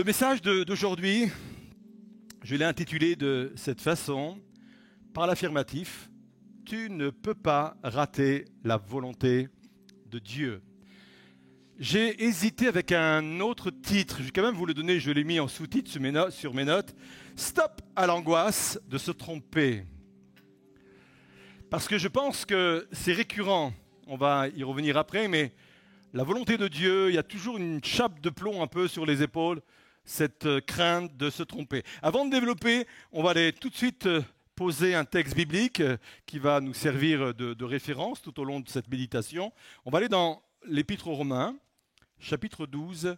Le message d'aujourd'hui, je l'ai intitulé de cette façon, par l'affirmatif, tu ne peux pas rater la volonté de Dieu. J'ai hésité avec un autre titre, je vais quand même vous le donner, je l'ai mis en sous-titre sur mes notes. Stop à l'angoisse de se tromper. Parce que je pense que c'est récurrent, on va y revenir après, mais la volonté de Dieu, il y a toujours une chape de plomb un peu sur les épaules, cette crainte de se tromper. Avant de développer, on va aller tout de suite poser un texte biblique qui va nous servir de référence tout au long de cette méditation. On va aller dans l'Épître aux Romains, chapitre 12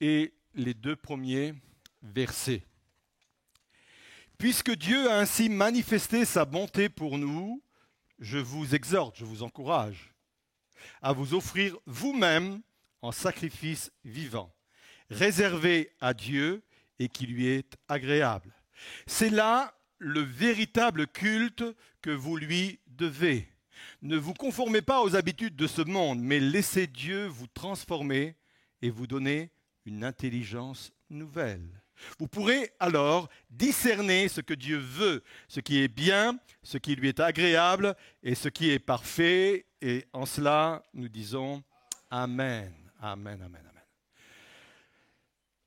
et les 2 premiers versets. Puisque Dieu a ainsi manifesté sa bonté pour nous, je vous exhorte, je vous encourage à vous offrir vous-même en sacrifice vivant, réservé à Dieu et qui lui est agréable. C'est là le véritable culte que vous lui devez. Ne vous conformez pas aux habitudes de ce monde, mais laissez Dieu vous transformer et vous donner une intelligence nouvelle. Vous pourrez alors discerner ce que Dieu veut, ce qui est bien, ce qui lui est agréable et ce qui est parfait. Et en cela, nous disons Amen, Amen, Amen, Amen.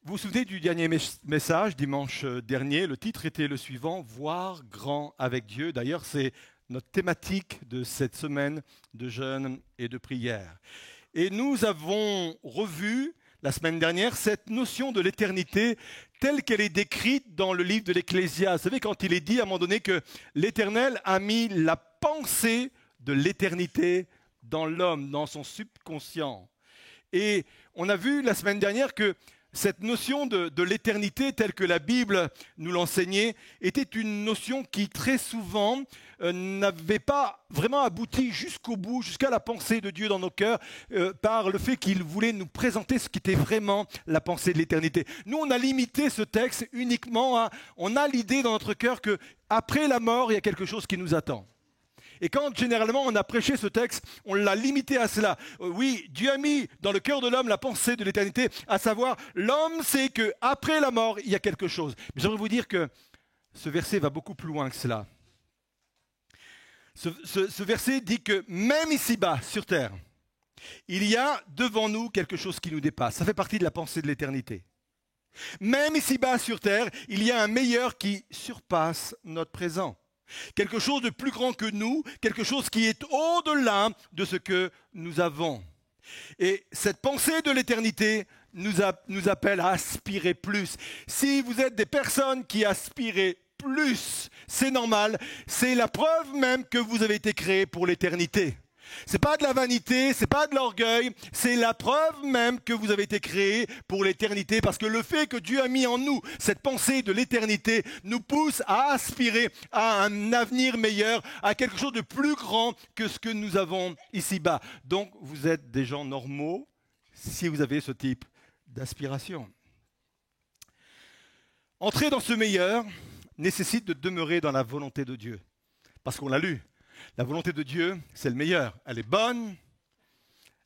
Vous vous souvenez du dernier message, dimanche dernier, le titre était le suivant, Voir grand avec Dieu. D'ailleurs, c'est notre thématique de cette semaine de jeûne et de prière. Et nous avons revu la semaine dernière cette notion de l'éternité telle qu'elle est décrite dans le livre de l'Ecclésiaste. Vous savez, quand il est dit à un moment donné que l'Éternel a mis la pensée de l'éternité dans l'homme, dans son subconscient. Et on a vu la semaine dernière que cette notion de l'éternité telle que la Bible nous l'enseignait était une notion qui très souvent n'avait pas vraiment abouti jusqu'au bout, jusqu'à la pensée de Dieu dans nos cœurs, par le fait qu'il voulait nous présenter ce qui était vraiment la pensée de l'éternité. Nous, on a limité ce texte uniquement à, on a l'idée dans notre cœur qu'après la mort, il y a quelque chose qui nous attend. Et quand généralement on a prêché ce texte, on l'a limité à cela. Oui, Dieu a mis dans le cœur de l'homme la pensée de l'éternité, à savoir l'homme sait qu'après la mort, il y a quelque chose. Mais j'aimerais vous dire que ce verset va beaucoup plus loin que cela. Ce verset dit que même ici-bas, sur terre, il y a devant nous quelque chose qui nous dépasse. Ça fait partie de la pensée de l'éternité. Même ici-bas, sur terre, il y a un meilleur qui surpasse notre présent. Quelque chose de plus grand que nous, quelque chose qui est au-delà de ce que nous avons. Et cette pensée de l'éternité nous appelle à aspirer plus. Si vous êtes des personnes qui aspirent plus, c'est normal, c'est la preuve même que vous avez été créés pour l'éternité. C'est pas de la vanité, c'est pas de l'orgueil, c'est la preuve même que vous avez été créés pour l'éternité, parce que le fait que Dieu a mis en nous cette pensée de l'éternité nous pousse à aspirer à un avenir meilleur, à quelque chose de plus grand que ce que nous avons ici-bas. Donc vous êtes des gens normaux si vous avez ce type d'aspiration. Entrer dans ce meilleur nécessite de demeurer dans la volonté de Dieu, parce qu'on l'a lu. La volonté de Dieu, c'est le meilleur. Elle est bonne,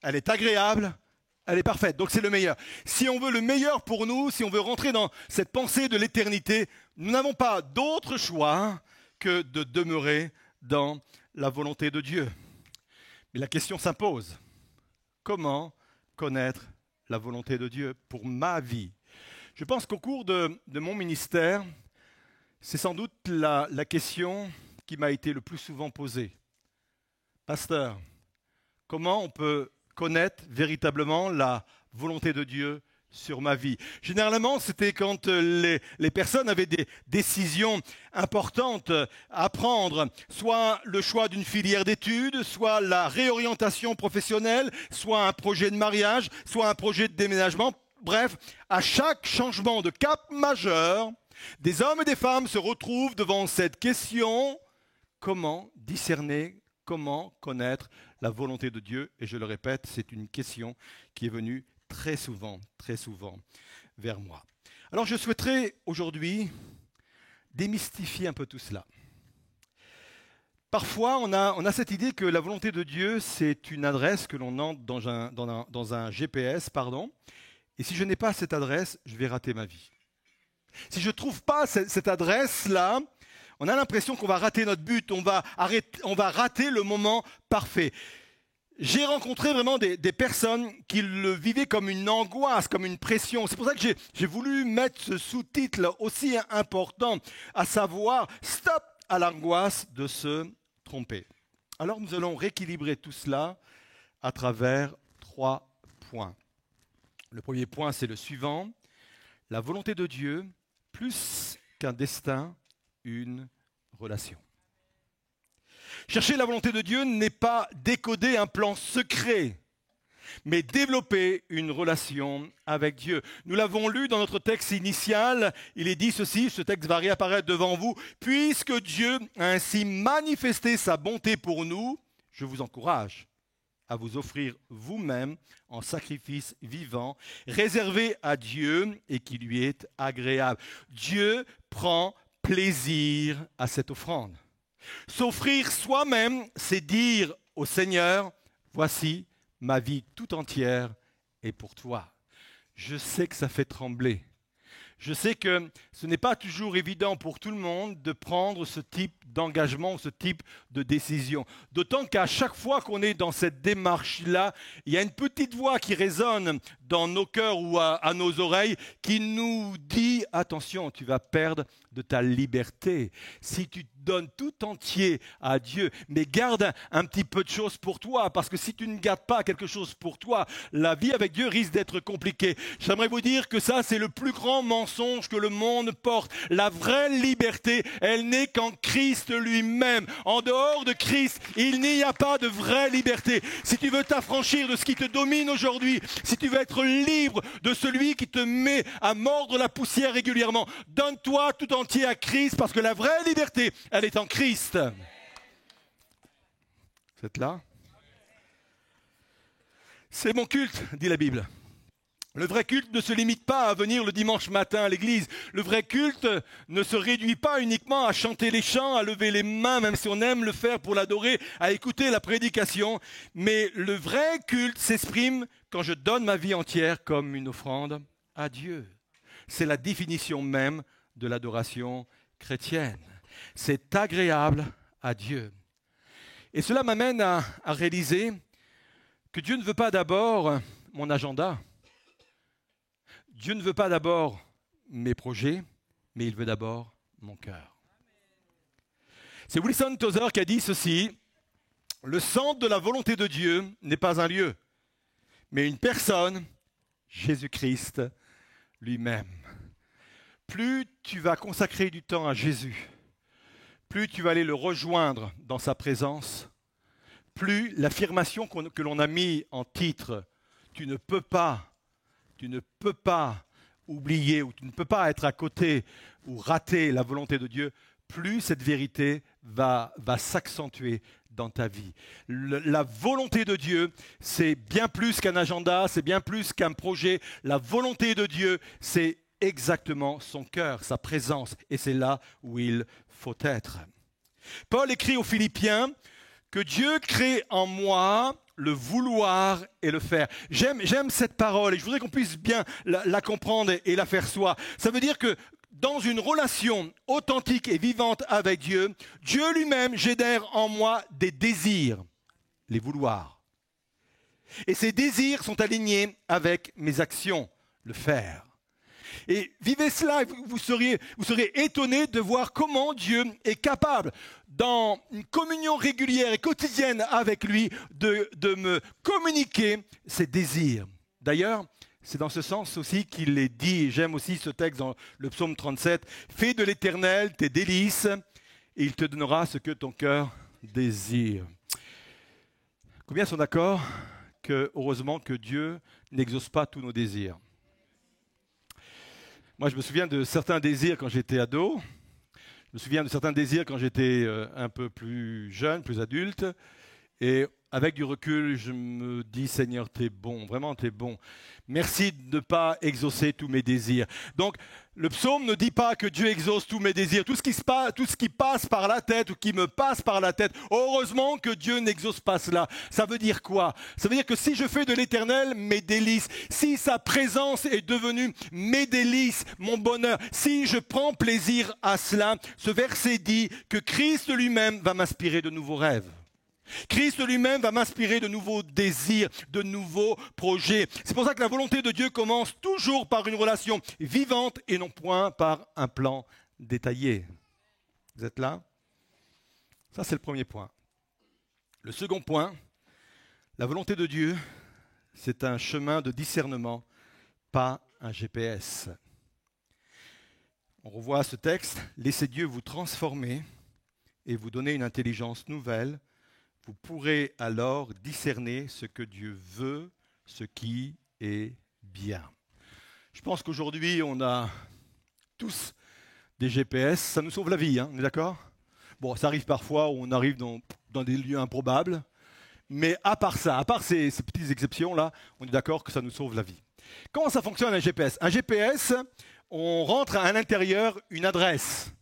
elle est agréable, elle est parfaite. Donc c'est le meilleur. Si on veut le meilleur pour nous, si on veut rentrer dans cette pensée de l'éternité, nous n'avons pas d'autre choix que de demeurer dans la volonté de Dieu. Mais la question s'impose. Comment connaître la volonté de Dieu pour ma vie? Je pense qu'au cours de mon ministère, c'est sans doute la question qui m'a été le plus souvent posé. Pasteur, comment on peut connaître véritablement la volonté de Dieu sur ma vie? Généralement, c'était quand les personnes avaient des décisions importantes à prendre, soit le choix d'une filière d'études, soit la réorientation professionnelle, soit un projet de mariage, soit un projet de déménagement. Bref, à chaque changement de cap majeur, des hommes et des femmes se retrouvent devant cette question: comment discerner, comment connaître la volonté de Dieu? Et je le répète, c'est une question qui est venue très souvent vers moi. Alors je souhaiterais aujourd'hui démystifier un peu tout cela. Parfois, on a cette idée que la volonté de Dieu, c'est une adresse que l'on entre dans un GPS, Et si je n'ai pas cette adresse, je vais rater ma vie. Si je ne trouve pas cette adresse-là, on a l'impression qu'on va rater notre but, on va rater le moment parfait. J'ai rencontré vraiment des personnes qui le vivaient comme une angoisse, comme une pression. C'est pour ça que j'ai voulu mettre ce sous-titre aussi important, à savoir « Stop à l'angoisse de se tromper ». Alors nous allons rééquilibrer tout cela à travers 3 points. Le premier point, c'est le suivant. La volonté de Dieu, plus qu'un destin, une relation. Chercher la volonté de Dieu n'est pas décoder un plan secret, mais développer une relation avec Dieu. Nous l'avons lu dans notre texte initial, il est dit ceci, ce texte va réapparaître devant vous. Puisque Dieu a ainsi manifesté sa bonté pour nous, je vous encourage à vous offrir vous-même en sacrifice vivant, réservé à Dieu et qui lui est agréable. Dieu prend plaisir à cette offrande. S'offrir soi-même, c'est dire au Seigneur, voici ma vie tout entière est pour toi. Je sais que ça fait trembler. Je sais que ce n'est pas toujours évident pour tout le monde de prendre ce type d'engagement, ce type de décision. D'autant qu'à chaque fois qu'on est dans cette démarche-là, il y a une petite voix qui résonne dans nos cœurs ou à nos oreilles qui nous dit « Attention, tu vas perdre de ta liberté si tu te donnes tout entier à Dieu. Mais garde un petit peu de choses pour toi, parce que si tu ne gardes pas quelque chose pour toi, la vie avec Dieu risque d'être compliquée. » J'aimerais vous dire que ça, c'est le plus grand mensonge que le monde porte. La vraie liberté, elle n'est qu'en Christ lui-même. En dehors de Christ, il n'y a pas de vraie liberté. Si tu veux t'affranchir de ce qui te domine aujourd'hui, si tu veux être libre de celui qui te met à mordre la poussière régulièrement, donne-toi tout entier à Christ, parce que la vraie liberté, elle est en Christ. Vous êtes là? C'est mon culte, dit la Bible. Le vrai culte ne se limite pas à venir le dimanche matin à l'église. Le vrai culte ne se réduit pas uniquement à chanter les chants, à lever les mains, même si on aime le faire pour l'adorer, à écouter la prédication. Mais le vrai culte s'exprime quand je donne ma vie entière comme une offrande à Dieu. C'est la définition même de l'adoration chrétienne. C'est agréable à Dieu. Et cela m'amène à réaliser que Dieu ne veut pas d'abord mon agenda. Dieu ne veut pas d'abord mes projets, mais il veut d'abord mon cœur. C'est Wilson Tozer qui a dit ceci: le centre de la volonté de Dieu n'est pas un lieu, mais une personne, Jésus-Christ lui-même. Plus tu vas consacrer du temps à Jésus, plus tu vas aller le rejoindre dans sa présence, plus l'affirmation que l'on a mis en titre, tu ne peux pas oublier ou tu ne peux pas être à côté ou rater la volonté de Dieu, plus cette vérité va s'accentuer dans ta vie. La volonté de Dieu, c'est bien plus qu'un agenda, c'est bien plus qu'un projet. La volonté de Dieu, c'est exactement son cœur, sa présence, et c'est là où il faut être. Paul écrit aux Philippiens que Dieu crée en moi le vouloir et le faire. J'aime cette parole et je voudrais qu'on puisse bien la comprendre et la faire soi. Ça veut dire que dans une relation authentique et vivante avec Dieu, Dieu lui-même génère en moi des désirs, les vouloirs. Et ces désirs sont alignés avec mes actions, le faire. Et vivez cela, vous seriez étonné de voir comment Dieu est capable, dans une communion régulière et quotidienne avec lui, de me communiquer ses désirs. D'ailleurs, c'est dans ce sens aussi qu'il est dit, et j'aime aussi ce texte dans le psaume 37, « Fais de l'Éternel tes délices, et il te donnera ce que ton cœur désire. » Combien sont d'accord que, heureusement, que Dieu n'exauce pas tous nos désirs? Moi, je me souviens de certains désirs quand j'étais ado. Je me souviens de certains désirs quand j'étais un peu plus jeune, plus adulte. Et avec du recul, je me dis, Seigneur, t'es bon, vraiment t'es bon. Merci de ne pas exaucer tous mes désirs. Donc, le psaume ne dit pas que Dieu exauce tous mes désirs. Tout ce qui passe par la tête ou qui me passe par la tête, heureusement que Dieu n'exauce pas cela. Ça veut dire quoi? Ça veut dire que si je fais de l'Éternel mes délices, si sa présence est devenue mes délices, mon bonheur, si je prends plaisir à cela, ce verset dit que Christ lui-même va m'inspirer de nouveaux rêves. Christ lui-même va m'inspirer de nouveaux désirs, de nouveaux projets. C'est pour ça que la volonté de Dieu commence toujours par une relation vivante et non point par un plan détaillé. Vous êtes là? Ça, c'est le premier point. Le second point, la volonté de Dieu, c'est un chemin de discernement, pas un GPS. On revoit ce texte, laissez Dieu vous transformer et vous donner une intelligence nouvelle. Vous pourrez alors discerner ce que Dieu veut, ce qui est bien. Je pense qu'aujourd'hui, on a tous des GPS. Ça nous sauve la vie, hein, on est d'accord? Bon, ça arrive parfois où on arrive dans des lieux improbables. Mais à part ça, à part ces petites exceptions-là, on est d'accord que ça nous sauve la vie. Comment ça fonctionne un GPS? Un GPS, on rentre à l'intérieur une adresse.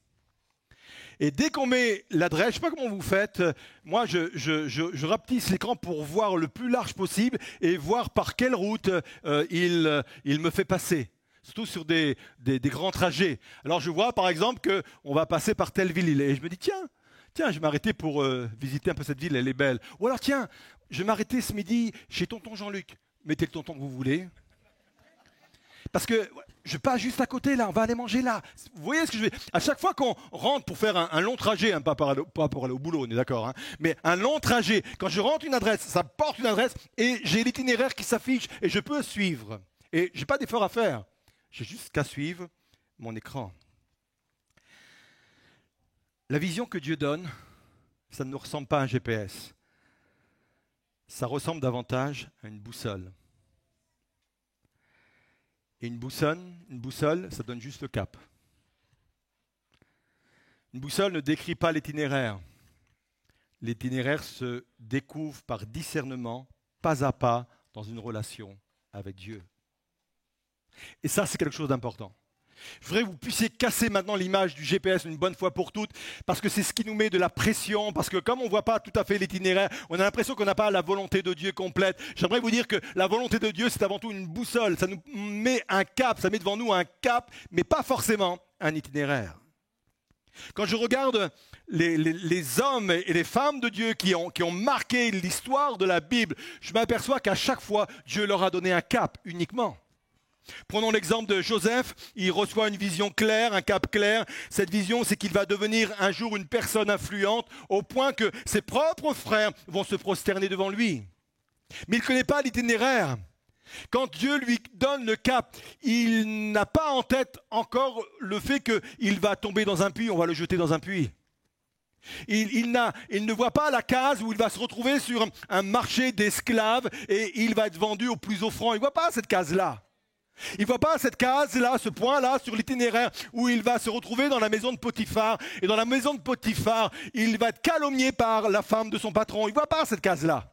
Et dès qu'on met l'adresse, je ne sais pas comment vous faites, moi je rapetisse l'écran pour voir le plus large possible et voir par quelle route il me fait passer. Surtout sur des grands trajets. Alors je vois par exemple qu'on va passer par telle ville et je me dis tiens, je vais m'arrêter pour visiter un peu cette ville, elle est belle. Ou alors tiens, je vais m'arrêter ce midi chez tonton Jean-Luc. Mettez le tonton que vous voulez. Parce que je passe juste à côté là, on va aller manger là. Vous voyez ce que je veux dire? À chaque fois qu'on rentre pour faire un long trajet, hein, pas pour aller au boulot, on est d'accord, hein, mais un long trajet, quand je rentre une adresse, ça porte une adresse et j'ai l'itinéraire qui s'affiche et je peux suivre. Et je n'ai pas d'effort à faire, j'ai juste qu'à suivre mon écran. La vision que Dieu donne, ça ne ressemble pas à un GPS. Ça ressemble davantage à une boussole. Et une boussole, ça donne juste le cap. Une boussole ne décrit pas l'itinéraire. L'itinéraire se découvre par discernement, pas à pas, dans une relation avec Dieu. Et ça, c'est quelque chose d'important. Je voudrais que vous puissiez casser maintenant l'image du GPS une bonne fois pour toutes, parce que c'est ce qui nous met de la pression, parce que comme on ne voit pas tout à fait l'itinéraire, on a l'impression qu'on n'a pas la volonté de Dieu complète. J'aimerais vous dire que la volonté de Dieu, c'est avant tout une boussole, ça nous met un cap, ça met devant nous un cap, mais pas forcément un itinéraire. Quand je regarde les hommes et les femmes de Dieu qui ont marqué l'histoire de la Bible, je m'aperçois qu'à chaque fois, Dieu leur a donné un cap uniquement. Prenons l'exemple de Joseph, il reçoit une vision claire, un cap clair. Cette vision, c'est qu'il va devenir un jour une personne influente au point que ses propres frères vont se prosterner devant lui. Mais il ne connaît pas l'itinéraire. Quand Dieu lui donne le cap, il n'a pas en tête encore le fait qu'il va tomber dans un puits, on va le jeter dans un puits. Il ne voit pas la case où il va se retrouver sur un marché d'esclaves et il va être vendu au plus offrant. Il ne voit pas cette case-là. Il ne voit pas cette case-là, ce point-là sur l'itinéraire où il va se retrouver dans la maison de Potiphar. Et dans la maison de Potiphar, il va être calomnié par la femme de son patron. Il ne voit pas cette case-là.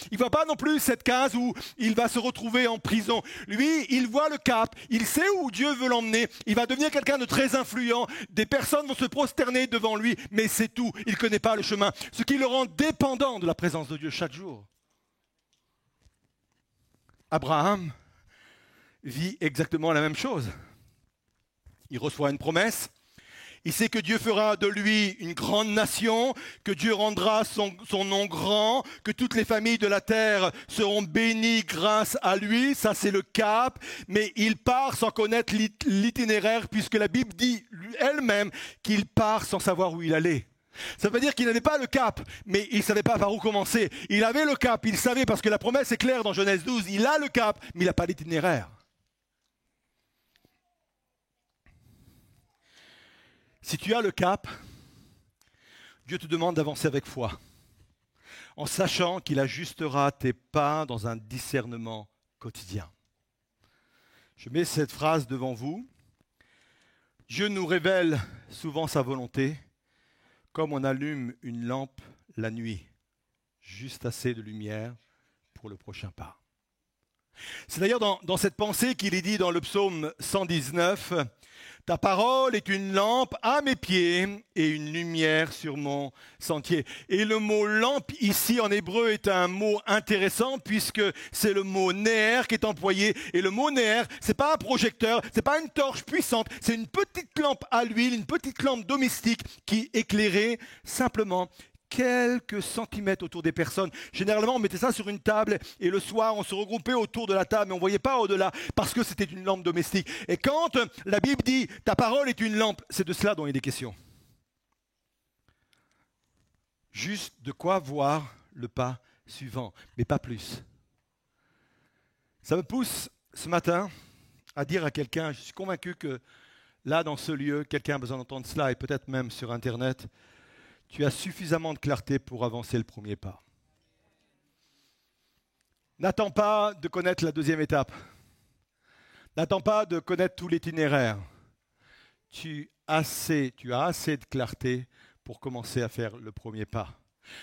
Il ne voit pas non plus cette case où il va se retrouver en prison. Lui, il voit le cap, il sait où Dieu veut l'emmener. Il va devenir quelqu'un de très influent. Des personnes vont se prosterner devant lui, mais c'est tout. Il ne connaît pas le chemin. Ce qui le rend dépendant de la présence de Dieu chaque jour. Abraham vit exactement la même chose. Il reçoit une promesse. Il sait que Dieu fera de lui une grande nation, que Dieu rendra son nom grand, que toutes les familles de la terre seront bénies grâce à lui. Ça, c'est le cap. Mais il part sans connaître l'itinéraire, puisque la Bible dit elle-même qu'il part sans savoir où il allait. Ça veut dire qu'il n'avait pas le cap, mais il ne savait pas par où commencer. Il avait le cap, il savait, parce que la promesse est claire dans Genèse 12. Il a le cap, mais il n'a pas l'itinéraire. Si tu as le cap, Dieu te demande d'avancer avec foi, en sachant qu'il ajustera tes pas dans un discernement quotidien. Je mets cette phrase devant vous. Dieu nous révèle souvent sa volonté, comme on allume une lampe la nuit. juste assez de lumière pour le prochain pas. C'est d'ailleurs dans cette pensée qu'il est dit dans le psaume 119, « Ta parole est une lampe à mes pieds et une lumière sur mon sentier. » Et le mot lampe ici en hébreu est un mot intéressant puisque c'est le mot néer qui est employé. Et le mot néer, c'est pas un projecteur, c'est pas une torche puissante, c'est une petite lampe à l'huile, une petite lampe domestique qui éclairait simplement quelques centimètres autour des personnes. Généralement, on mettait ça sur une table et le soir, on se regroupait autour de la table, mais on ne voyait pas au-delà parce que c'était une lampe domestique. Et quand la Bible dit « ta parole est une lampe », c'est de cela dont il est question. Juste de quoi voir le pas suivant, mais pas plus. Ça me pousse ce matin à dire à quelqu'un, je suis convaincu que là, dans ce lieu, quelqu'un a besoin d'entendre cela et peut-être même sur Internet, tu as suffisamment de clarté pour avancer le premier pas. N'attends pas de connaître la deuxième étape. N'attends pas de connaître tout l'itinéraire. Tu as assez de clarté pour commencer à faire le premier pas.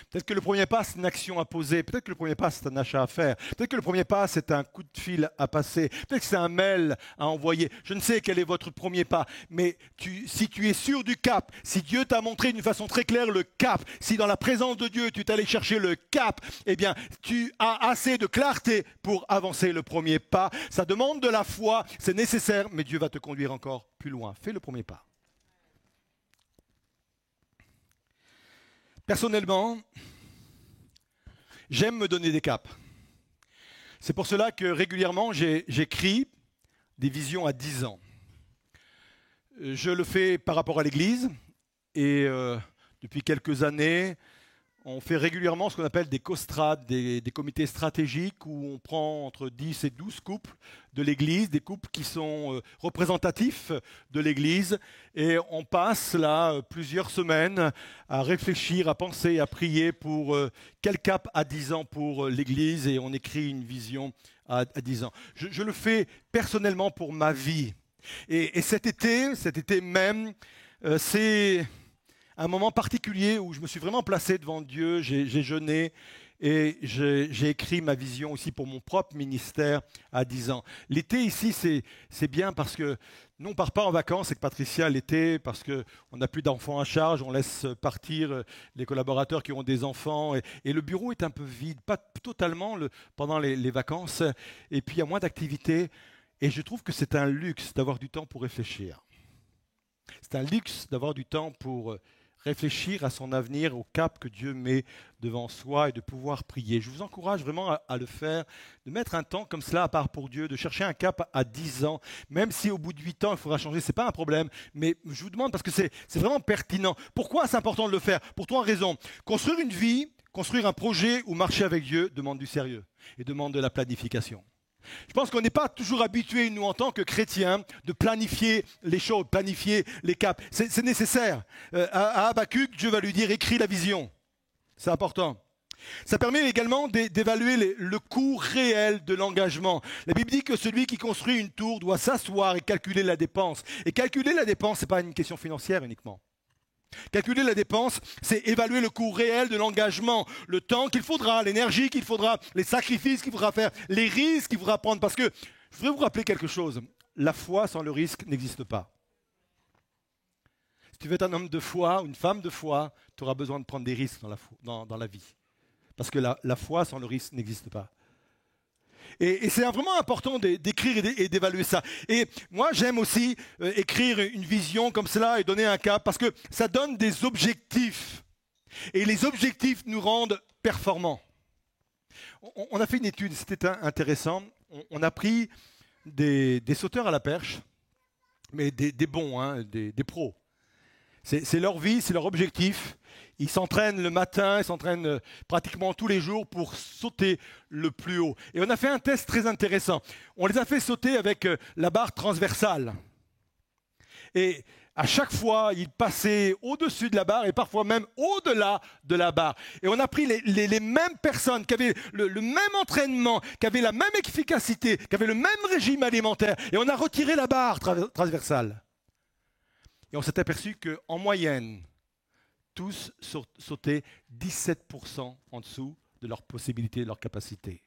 Peut-être que le premier pas, c'est une action à poser. Peut-être que le premier pas, c'est un achat à faire. Peut-être que le premier pas, c'est un coup de fil à passer. Peut-être que c'est un mail à envoyer. Je ne sais quel est votre premier pas. Mais si tu es sûr du cap, si Dieu t'a montré d'une façon très claire le cap, si dans la présence de Dieu, tu t'allais chercher le cap, eh bien, tu as assez de clarté pour avancer le premier pas. Ça demande de la foi, c'est nécessaire, mais Dieu va te conduire encore plus loin. Fais le premier pas. Personnellement, j'aime me donner des caps. C'est pour cela que régulièrement, j'écris des visions à 10 ans. Je le fais par rapport à l'Église et depuis quelques années, on fait régulièrement ce qu'on appelle des costrades, des comités stratégiques où on prend entre 10 et 12 couples de l'Église, des couples qui sont représentatifs de l'Église. Et on passe là plusieurs semaines à réfléchir, à penser, à prier pour quel cap à 10 ans pour l'Église. Et on écrit une vision à 10 ans. Je le fais personnellement pour ma vie. Et cet été même, c'est un moment particulier où je me suis vraiment placé devant Dieu, j'ai jeûné et j'ai écrit ma vision aussi pour mon propre ministère à 10 ans. L'été ici, c'est bien parce que nous, on ne part pas en vacances avec Patricia l'été parce qu'on n'a plus d'enfants à charge, on laisse partir les collaborateurs qui ont des enfants et le bureau est un peu vide, pas totalement pendant les vacances et puis il y a moins d'activités et je trouve que c'est un luxe d'avoir du temps pour réfléchir. C'est un luxe d'avoir du temps pour réfléchir à son avenir, au cap que Dieu met devant soi et de pouvoir prier. Je vous encourage vraiment à le faire, de mettre un temps comme cela à part pour Dieu, de chercher un cap à 10 ans, même si au bout de 8 ans il faudra changer, ce n'est pas un problème, mais je vous demande parce que c'est vraiment pertinent. Pourquoi c'est important de le faire? Pour trois raisons. Construire une vie, construire un projet ou marcher avec Dieu demande du sérieux et demande de la planification. Je pense qu'on n'est pas toujours habitués, nous, en tant que chrétiens, de planifier les choses, planifier les caps. C'est nécessaire. À Habakkuk, Dieu va lui dire, écris la vision. C'est important. Ça permet également d'évaluer le coût réel de l'engagement. La Bible dit que celui qui construit une tour doit s'asseoir et calculer la dépense. Et calculer la dépense, ce n'est pas une question financière uniquement. Calculer la dépense, c'est évaluer le coût réel de l'engagement, le temps qu'il faudra, l'énergie qu'il faudra, les sacrifices qu'il faudra faire, les risques qu'il faudra prendre. Parce que je voudrais vous rappeler quelque chose, la foi sans le risque n'existe pas. Si tu veux être un homme de foi, une femme de foi, tu auras besoin de prendre des risques dans la vie. Parce que la foi sans le risque n'existe pas. Et c'est vraiment important d'écrire et d'évaluer ça. Et moi, j'aime aussi écrire une vision comme cela et donner un cap parce que ça donne des objectifs. Et les objectifs nous rendent performants. On a fait une étude, c'était intéressant. On a pris des sauteurs à la perche, mais des bons, hein, des pros. C'est leur vie, c'est leur objectif. Ils s'entraînent le matin, ils s'entraînent pratiquement tous les jours pour sauter le plus haut. Et on a fait un test très intéressant. On les a fait sauter avec la barre transversale. Et à chaque fois, ils passaient au-dessus de la barre et parfois même au-delà de la barre. Et on a pris les mêmes personnes qui avaient le même entraînement, qui avaient la même efficacité, qui avaient le même régime alimentaire. Et on a retiré la barre transversale. Et on s'est aperçu qu'en moyenne, tous sautaient 17% en dessous de leurs possibilités, de leurs capacités.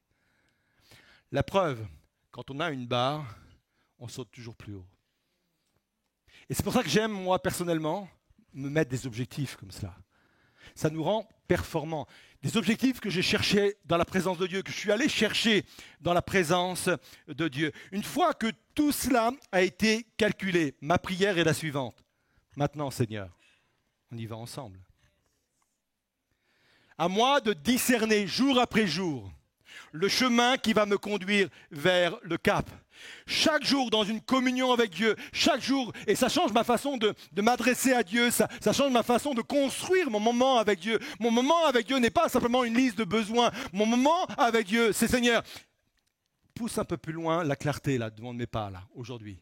La preuve, quand on a une barre, on saute toujours plus haut. Et c'est pour ça que j'aime, moi, personnellement, me mettre des objectifs comme cela. Ça nous rend performants. Des objectifs que j'ai cherchés dans la présence de Dieu, que je suis allé chercher dans la présence de Dieu. Une fois que tout cela a été calculé, ma prière est la suivante. Maintenant, Seigneur, on y va ensemble. À moi de discerner jour après jour le chemin qui va me conduire vers le cap. Chaque jour dans une communion avec Dieu, chaque jour, et ça change ma façon de m'adresser à Dieu, ça change ma façon de construire mon moment avec Dieu. Mon moment avec Dieu n'est pas simplement une liste de besoins. Mon moment avec Dieu, c'est Seigneur, pousse un peu plus loin la clarté là, devant mes pas là, aujourd'hui.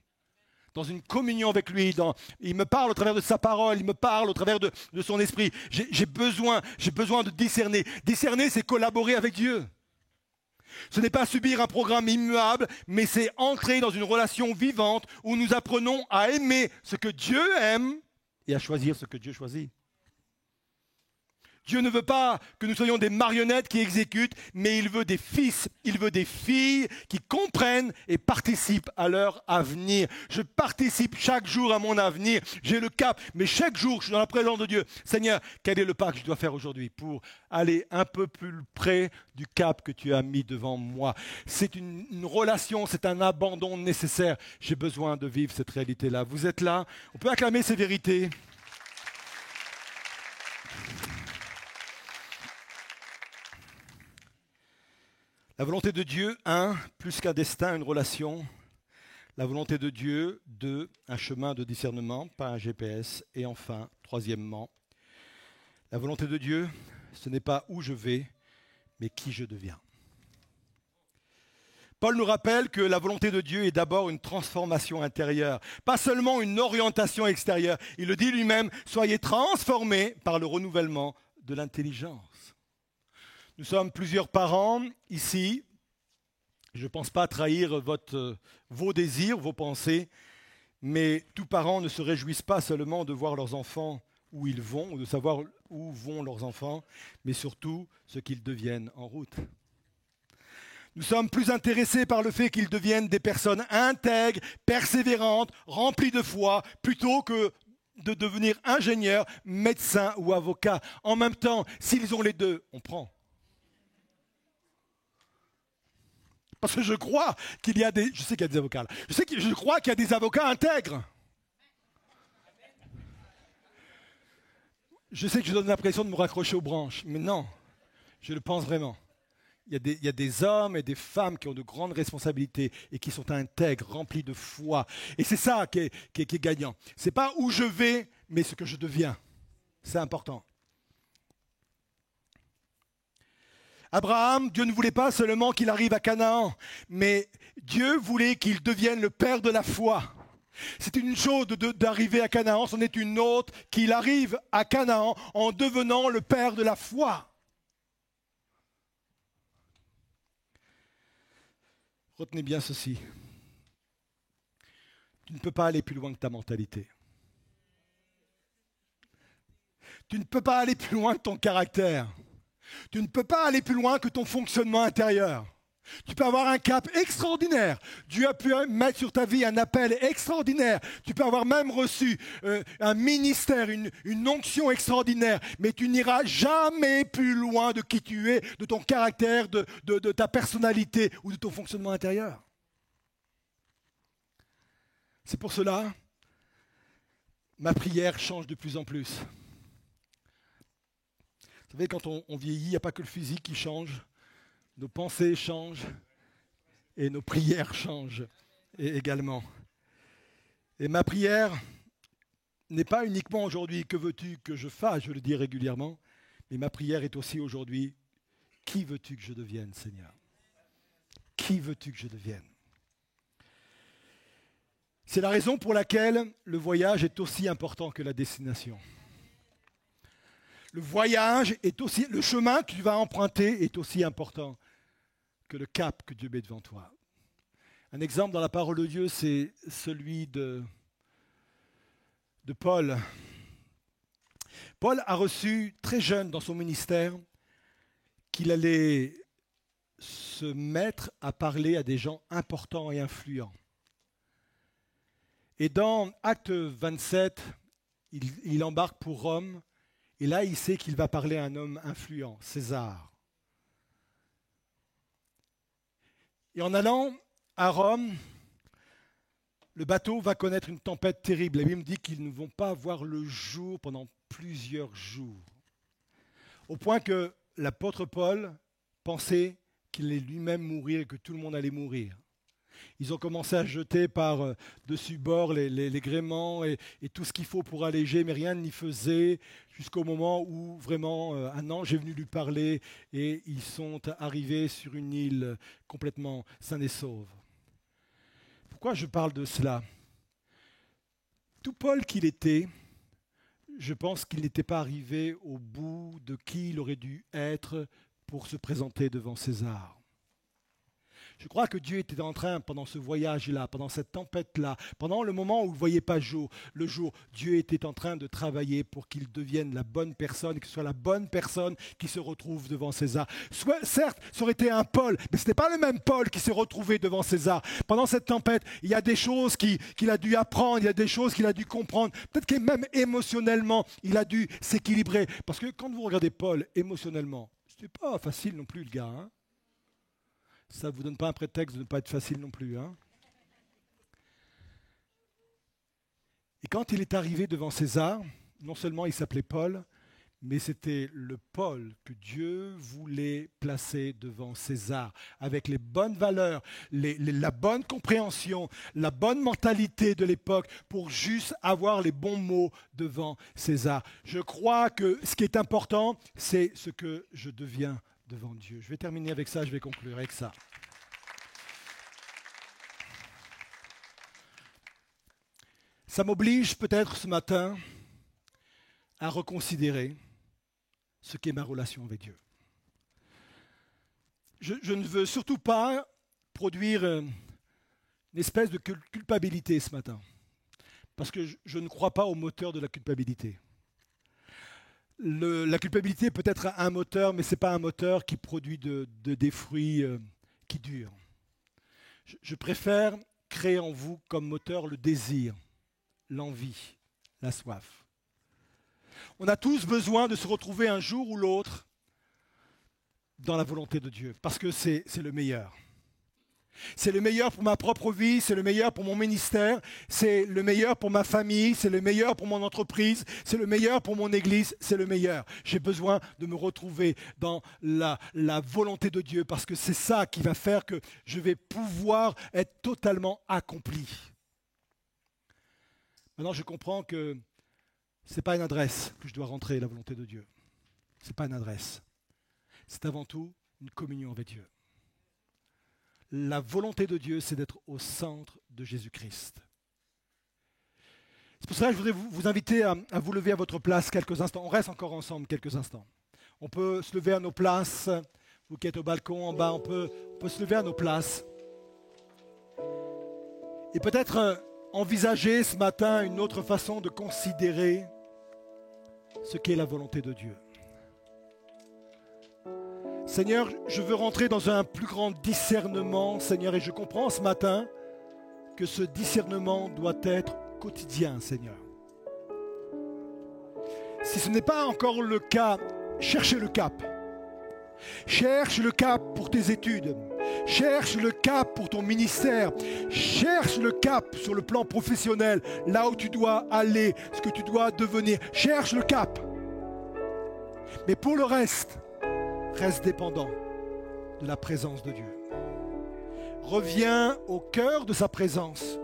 Dans une communion avec lui, il me parle au travers de sa parole, il me parle au travers de son esprit. J'ai besoin de discerner. Discerner, c'est collaborer avec Dieu. Ce n'est pas subir un programme immuable, mais c'est entrer dans une relation vivante où nous apprenons à aimer ce que Dieu aime et à choisir ce que Dieu choisit. Dieu ne veut pas que nous soyons des marionnettes qui exécutent, mais il veut des fils, il veut des filles qui comprennent et participent à leur avenir. Je participe chaque jour à mon avenir, j'ai le cap, mais chaque jour je suis dans la présence de Dieu. Seigneur, quel est le pas que je dois faire aujourd'hui pour aller un peu plus près du cap que tu as mis devant moi? C'est une relation, c'est un abandon nécessaire. J'ai besoin de vivre cette réalité-là. Vous êtes là, on peut acclamer ces vérités. La volonté de Dieu, 1, plus qu'un destin, une relation. La volonté de Dieu, 2, un chemin de discernement, pas un GPS. Et enfin, troisièmement, la volonté de Dieu, ce n'est pas où je vais, mais qui je deviens. Paul nous rappelle que la volonté de Dieu est d'abord une transformation intérieure, pas seulement une orientation extérieure. Il le dit lui-même, soyez transformés par le renouvellement de l'intelligence. Nous sommes plusieurs parents ici. Je ne pense pas trahir vos désirs, vos pensées, mais tous parents ne se réjouissent pas seulement de voir leurs enfants où ils vont, ou de savoir où vont leurs enfants, mais surtout ce qu'ils deviennent en route. Nous sommes plus intéressés par le fait qu'ils deviennent des personnes intègres, persévérantes, remplies de foi, plutôt que de devenir ingénieurs, médecins ou avocats. En même temps, s'ils ont les deux, on prend. Parce que je crois qu'il y a des... Je sais qu'il y a des avocats là. Je crois qu'il y a des avocats intègres. Je sais que je donne l'impression de me raccrocher aux branches, mais non, je le pense vraiment. Il y a des hommes et des femmes qui ont de grandes responsabilités et qui sont intègres, remplis de foi. Et c'est ça qui est gagnant. Ce n'est pas où je vais, mais ce que je deviens. C'est important. Abraham, Dieu ne voulait pas seulement qu'il arrive à Canaan, mais Dieu voulait qu'il devienne le père de la foi. C'est une chose d'arriver à Canaan, c'en est une autre qu'il arrive à Canaan en devenant le père de la foi. Retenez bien ceci. Tu ne peux pas aller plus loin que ta mentalité. Tu ne peux pas aller plus loin que ton caractère. Tu ne peux pas aller plus loin que ton fonctionnement intérieur. Tu peux avoir un cap extraordinaire. Dieu a pu mettre sur ta vie un appel extraordinaire. Tu peux avoir même reçu un ministère, une onction extraordinaire. Mais tu n'iras jamais plus loin de qui tu es, de ton caractère, de ta personnalité ou de ton fonctionnement intérieur. C'est pour cela, ma prière change de plus en plus. Vous savez, quand on vieillit, il n'y a pas que le physique qui change. Nos pensées changent et nos prières changent également. Et ma prière n'est pas uniquement aujourd'hui « que veux-tu que je fasse ?» je le dis régulièrement, mais ma prière est aussi aujourd'hui « qui veux-tu que je devienne, Seigneur ?» Qui veux-tu que je devienne? C'est la raison pour laquelle le voyage est aussi important que la destination. Le voyage est aussi, le chemin que tu vas emprunter est aussi important que le cap que Dieu met devant toi. Un exemple dans la parole de Dieu, c'est celui de Paul. Paul a reçu très jeune dans son ministère qu'il allait se mettre à parler à des gens importants et influents. Et dans Acte 27, il embarque pour Rome, et là il sait qu'il va parler à un homme influent, César. Et en allant à Rome, le bateau va connaître une tempête terrible. La Bible me dit qu'ils ne vont pas voir le jour pendant plusieurs jours. Au point que l'apôtre Paul pensait qu'il allait lui-même mourir et que tout le monde allait mourir. Ils ont commencé à jeter par dessus bord les gréements et tout ce qu'il faut pour alléger, mais rien n'y faisait, jusqu'au moment où vraiment un ange est venu lui parler et ils sont arrivés sur une île complètement sains et saufs. Pourquoi je parle de cela? Tout Paul qu'il était, je pense qu'il n'était pas arrivé au bout de qui il aurait dû être pour se présenter devant César. Je crois que Dieu était en train, pendant ce voyage-là, pendant cette tempête-là, pendant le moment où vous ne voyez pas le jour, Dieu était en train de travailler pour qu'il devienne la bonne personne, que ce soit la bonne personne qui se retrouve devant César. Certes, ça aurait été un Paul, mais ce n'était pas le même Paul qui s'est retrouvé devant César. Pendant cette tempête, il y a des choses qu'il a dû apprendre, il y a des choses qu'il a dû comprendre. Peut-être que même émotionnellement, il a dû s'équilibrer. Parce que quand vous regardez Paul émotionnellement, ce n'est pas facile non plus le gars, hein. Ça ne vous donne pas un prétexte de ne pas être facile non plus. Hein. Et quand il est arrivé devant César, non seulement il s'appelait Paul, mais c'était le Paul que Dieu voulait placer devant César, avec les bonnes valeurs, la bonne compréhension, la bonne mentalité de l'époque, pour juste avoir les bons mots devant César. Je crois que ce qui est important, c'est ce que je deviens devant Dieu. Je vais terminer avec ça, je vais conclure avec ça. Ça m'oblige peut-être ce matin à reconsidérer ce qu'est ma relation avec Dieu. Je ne veux surtout pas produire une espèce de culpabilité ce matin, parce que je ne crois pas au moteur de la culpabilité. La culpabilité peut être un moteur, mais ce n'est pas un moteur qui produit des fruits qui durent. Je préfère créer en vous comme moteur le désir, l'envie, la soif. On a tous besoin de se retrouver un jour ou l'autre dans la volonté de Dieu, parce que c'est le meilleur. C'est le meilleur pour ma propre vie, c'est le meilleur pour mon ministère, c'est le meilleur pour ma famille, c'est le meilleur pour mon entreprise, c'est le meilleur pour mon église, c'est le meilleur. J'ai besoin de me retrouver dans la volonté de Dieu parce que c'est ça qui va faire que je vais pouvoir être totalement accompli. Maintenant, je comprends que ce n'est pas une adresse que je dois rentrer, la volonté de Dieu. Ce n'est pas une adresse. C'est avant tout une communion avec Dieu. La volonté de Dieu, c'est d'être au centre de Jésus-Christ. C'est pour ça que je voudrais vous inviter à vous lever à votre place quelques instants. On reste encore ensemble quelques instants. On peut se lever à nos places. Vous qui êtes au balcon en bas, on peut se lever à nos places. Et peut-être envisager ce matin une autre façon de considérer ce qu'est la volonté de Dieu. Seigneur, je veux rentrer dans un plus grand discernement, Seigneur, et je comprends ce matin que ce discernement doit être quotidien, Seigneur. Si ce n'est pas encore le cas, cherchez le cap. Cherche le cap pour tes études. Cherche le cap pour ton ministère. Cherche le cap sur le plan professionnel, là où tu dois aller, ce que tu dois devenir. Cherche le cap. Mais pour le reste, reste dépendant de la présence de Dieu. Reviens au cœur de sa présence.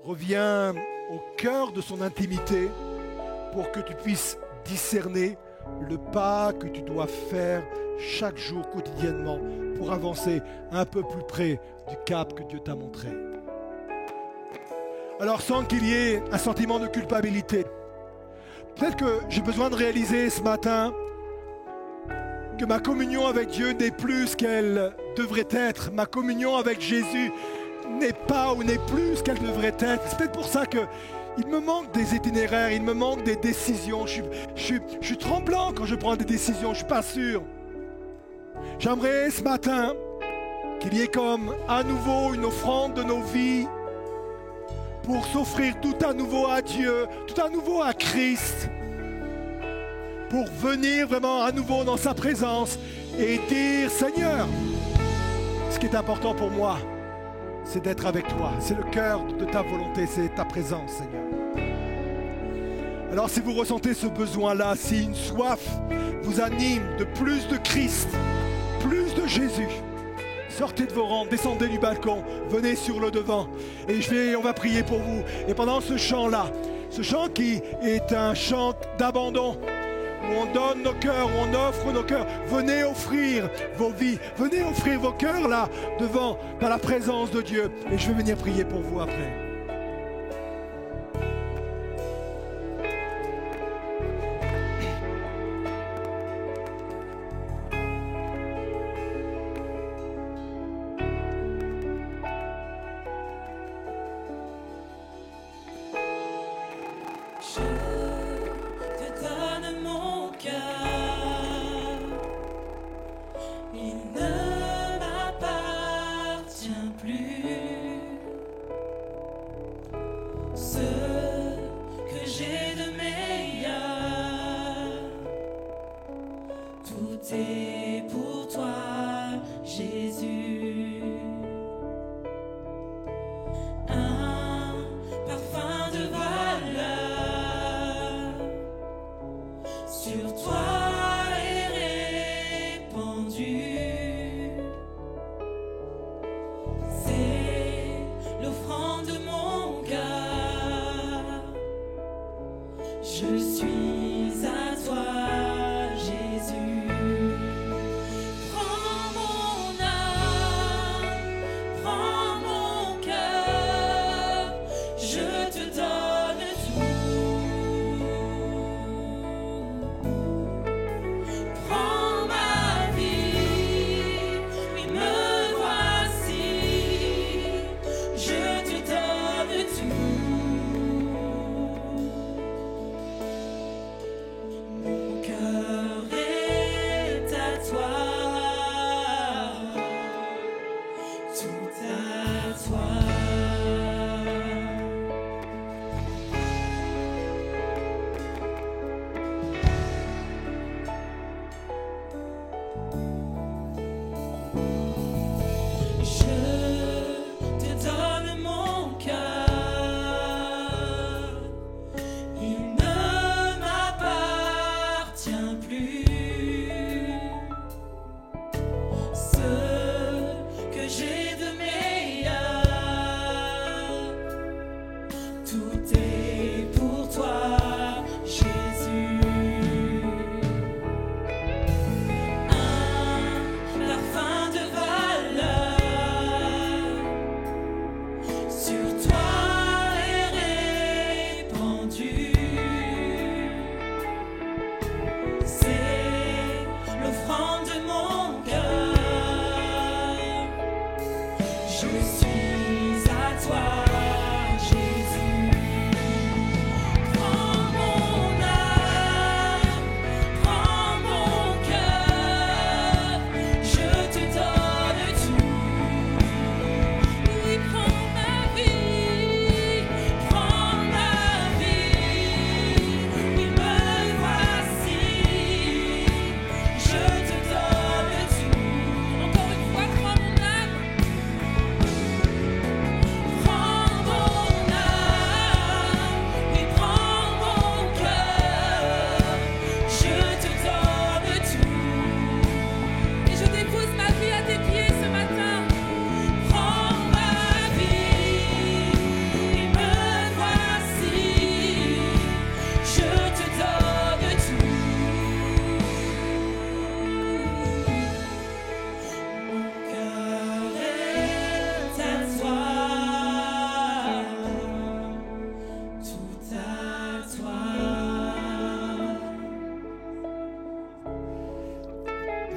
Reviens au cœur de son intimité pour que tu puisses discerner le pas que tu dois faire chaque jour, quotidiennement, pour avancer un peu plus près du cap que Dieu t'a montré. Alors sans qu'il y ait un sentiment de culpabilité, peut-être que j'ai besoin de réaliser ce matin que ma communion avec Dieu n'est plus ce qu'elle devrait être. Ma communion avec Jésus n'est pas ou n'est plus ce qu'elle devrait être. C'est peut-être pour ça qu'il me manque des itinéraires, il me manque des décisions. Je suis tremblant quand je prends des décisions, je ne suis pas sûr. J'aimerais ce matin qu'il y ait comme à nouveau une offrande de nos vies pour s'offrir tout à nouveau à Dieu, tout à nouveau à Christ, pour venir vraiment à nouveau dans sa présence et dire, Seigneur, ce qui est important pour moi, c'est d'être avec toi. C'est le cœur de ta volonté, c'est ta présence, Seigneur. Alors si vous ressentez ce besoin-là, si une soif vous anime de plus de Christ, plus de Jésus, sortez de vos rangs, descendez du balcon, venez sur le devant et on va prier pour vous. Et pendant ce chant-là, ce chant qui est un chant d'abandon, où on donne nos cœurs, où on offre nos cœurs, venez offrir vos vies, venez offrir vos cœurs là, devant, dans la présence de Dieu. Et je vais venir prier pour vous après.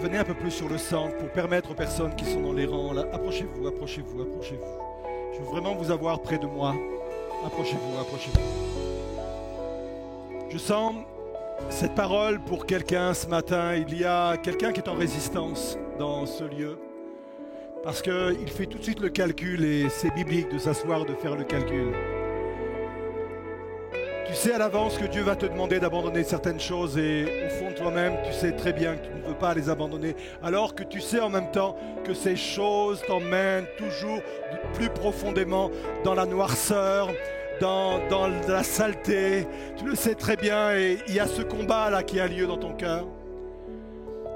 Venez un peu plus sur le centre pour permettre aux personnes qui sont dans les rangs là. Approchez-vous, approchez-vous, approchez-vous. Je veux vraiment vous avoir près de moi. Approchez-vous, approchez-vous. Je sens Cette parole pour quelqu'un ce matin, il y a quelqu'un qui est en résistance dans ce lieu. Parce qu'il fait tout de suite le calcul et c'est biblique de s'asseoir et de faire le calcul. Tu sais à l'avance que Dieu va te demander d'abandonner certaines choses et au fond de toi-même, tu sais très bien que tu ne veux pas les abandonner. Alors que tu sais en même temps que ces choses t'emmènent toujours plus profondément dans la noirceur, dans la saleté. Tu le sais très bien et il y a ce combat-là qui a lieu dans ton cœur.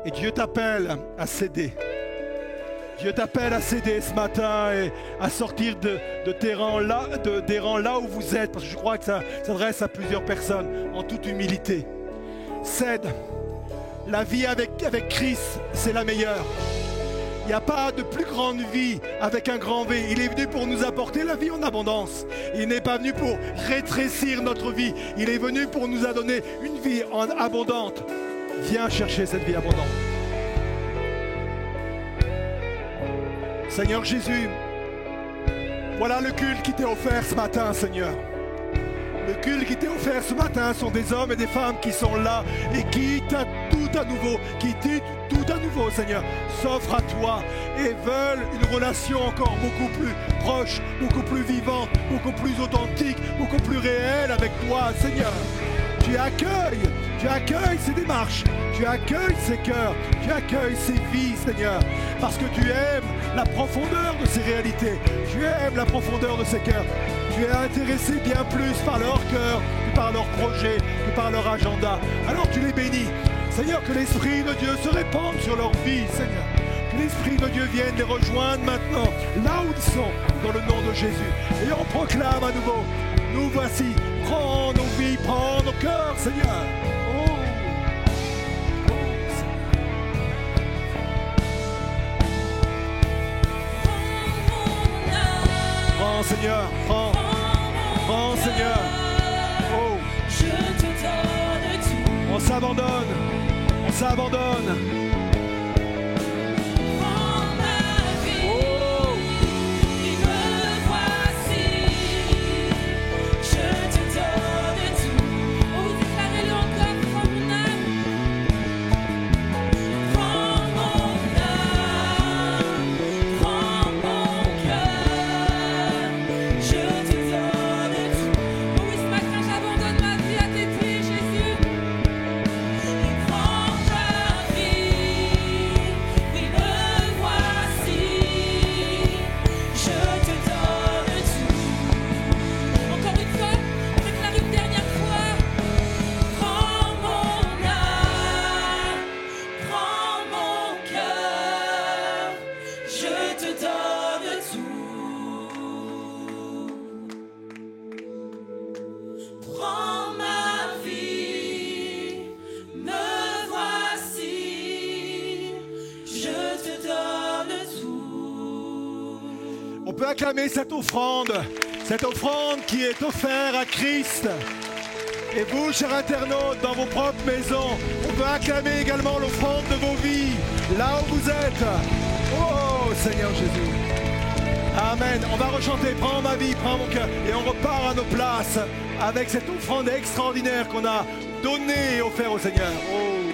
Et Dieu t'appelle à céder. Dieu t'appelle à céder ce matin et à sortir des rangs là où vous êtes, parce que je crois que ça s'adresse à plusieurs personnes en toute humilité. Cède. La vie avec Christ, c'est la meilleure. Il n'y a pas de plus grande vie avec un grand V. Il est venu pour nous apporter la vie en abondance. Il n'est pas venu pour rétrécir notre vie. Il est venu pour nous donner une vie abondante. Viens chercher cette vie abondante. Seigneur Jésus, voilà le culte qui t'est offert ce matin, Seigneur. Le culte qui t'est offert ce matin sont des hommes et des femmes qui sont là et qui tout à nouveau, Seigneur, s'offrent à toi et veulent une relation encore beaucoup plus proche, beaucoup plus vivante, beaucoup plus authentique, beaucoup plus réelle avec toi, Seigneur. Tu accueilles ces démarches, tu accueilles ces cœurs, tu accueilles ces vies, Seigneur, parce que tu aimes la profondeur de ces réalités, tu aimes la profondeur de ces cœurs. Tu es intéressé bien plus par leur cœur que par leur projet, que par leur agenda. Alors tu les bénis. Seigneur, que l'Esprit de Dieu se répande sur leur vie, Seigneur. Que l'Esprit de Dieu vienne les rejoindre maintenant, là où ils sont, dans le nom de Jésus. Et on proclame à nouveau, nous voici, prends nos vies, prends nos cœurs, Seigneur. Prends, Seigneur, prends, Seigneur. Oh, je te donne tout. On s'abandonne. Prends ma vie, oh. Et me voici. Je te donne tout. Oh, déclarez-le encore, prends mon âme. Prends mon âme, prends mon cœur. Je te donne tout. Oh oui, ce matin, j'abandonne ma vie à tes pieds, Jésus. Et prends ma vie, oui, me voici. Je te donne tout. Encore une fois, on déclare une dernière fois. Prends mon âme, prends mon cœur. Je te donne tout. Prends ma vie, me voici. Je te donne tout. On peut acclamer cette offrande qui est offerte à Christ. Et vous, chers internautes, dans vos propres maisons, on peut acclamer également l'offrande de vos vies, là où vous êtes. Oh, Seigneur Jésus. Amen. On va rechanter, prends ma vie, prends mon cœur. Et on repart à nos places avec cette offrande extraordinaire qu'on a donnée et offerte au Seigneur. Oh.